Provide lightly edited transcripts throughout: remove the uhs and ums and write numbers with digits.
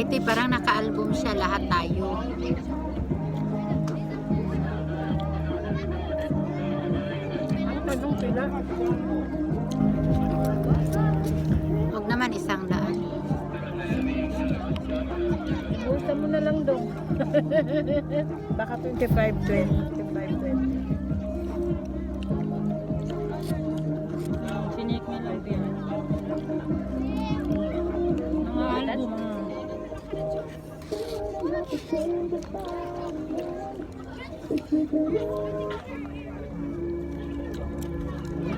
Ay, te, parang naka-album siya lahat tayo. Anong pila? Huwag naman 100. Bulsa mo na lang dong. Baka 25-20. 25-20. Sinik mo lang din. Mga album.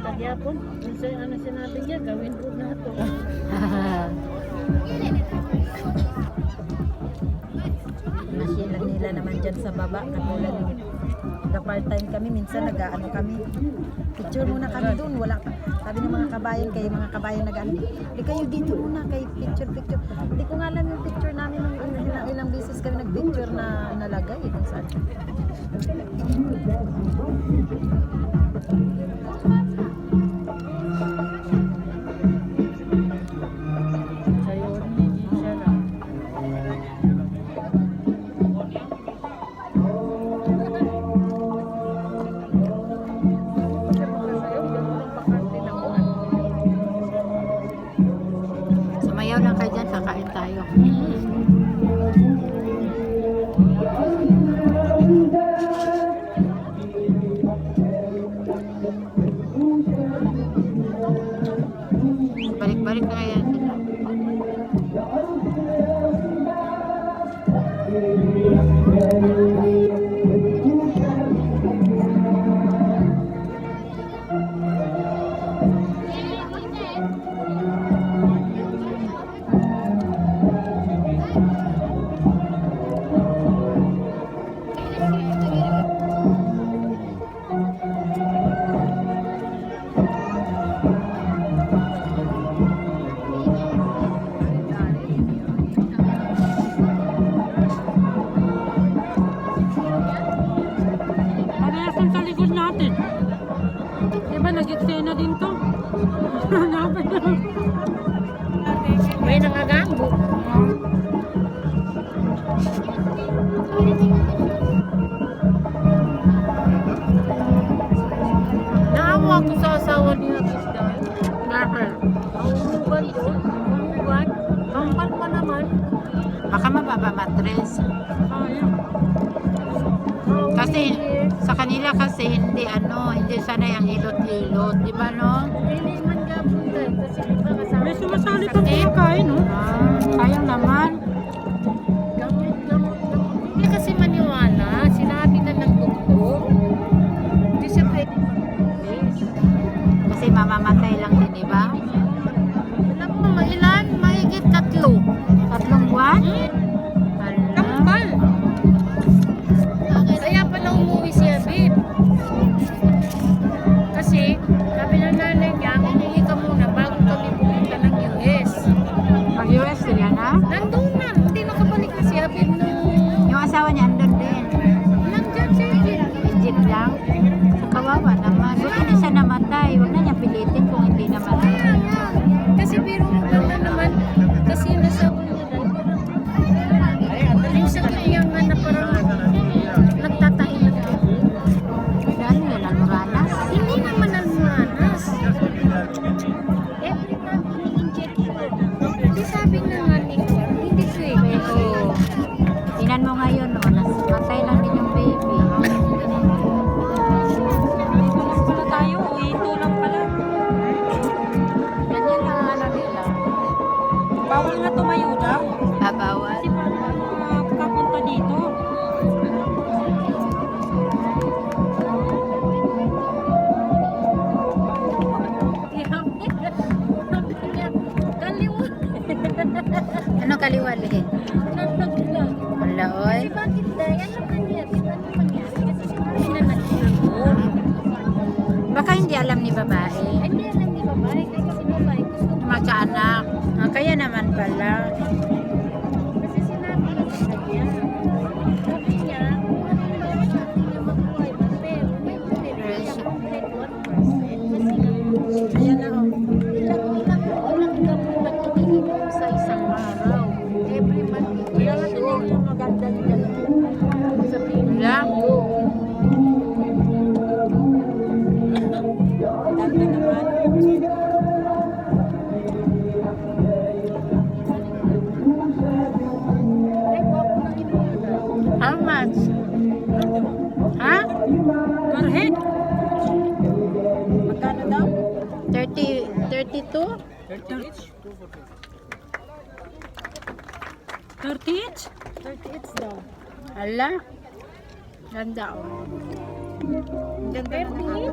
Tagyapon, ano sinabi niya, gawin ko na ito. Nasila nila naman dyan sa baba, katulad ng nag-part-time kami, minsan nag-ano kami, picture muna kami doon, wala pa. Sabi ng mga kabayan, kayo mga kabayan nag-ano, di kayo dito muna, kay picture. Hindi ko nga alam yung picture namin, ilang beses kami nag-picture na nalagay, kung saan. Sumayaw lang kayo dyan, kakain tayo. Balik-balik na kaya sila. Parehas sa likod natin. Diba nag-eksena din to? May nangagambo. Naawa ko sa asawa niya. Bakit? Ang uban. Kampal pa naman. Baka mababa matres. Ayun. Kasi sa kanila kasi hindi sanay ang hilot-hilot, di ba no? Hindi man gabon dahil kasi iba kasama. May sumasali pa Sakit. kumakain, no? Sayang naman. Gamot. Hindi kasi maniwala. Sinabi na ng doktor. Hindi siya pwede. Kasi mamamatay lang din, di ba? Alam mo, mailan? Mahigit 3. 3 buwan? Kampal. Kaya pala umuwi si Abib. Kasi, sabi ng nanay niya, hiningi ka muna bago kami pumunta ng US. Pag-US sila na? Nandun na. Hindi nakabalik na si Abib nung... Yung asawa niya andun din. Nandyan si Abib. Egypt lang. Sa kawawa naman. Buti na siya namatay. Huwag na niya pilitin kung hindi namatay. Kaya nga. Kasi biro mo na naman. Kasi nasa yung sakit niya nga na parang nagtatain na ito. Saan yun? Almoranas? Hindi naman almoranas. Every time ini-injection. Hindi sabi na nga nito. Hindi pwede. Oo. Tinan mo ngayon, no? Matay lang din yung baby. Pala tayo. Ito lang pala. Ganyan lang ang ano nila. Bawal nga tumayo daw. Bawal. Kasi parang kapunta dito. Ano kaliwali? Wala, oy. Bakit dahil? Ano nangyari? Ano nangyari? Kasi sinabi na nagsilagot. Baka hindi alam ni babae. Hindi alam ni babae. Kasi babae gusto mo. Magkaanak. Kaya naman pala. Kasi sinabi na sa kanya. Sabi niya, ano sabi niya mabuhay ba? Pero may potential siya complete 1%. Kasi Ayan na, oh. ilang gamot ang iniinom sa isang araw. Every month Per head? Magkano daw? 32? 30 each? 30 each daw. Hala. Ganda oh. Ganda na nakakatayo.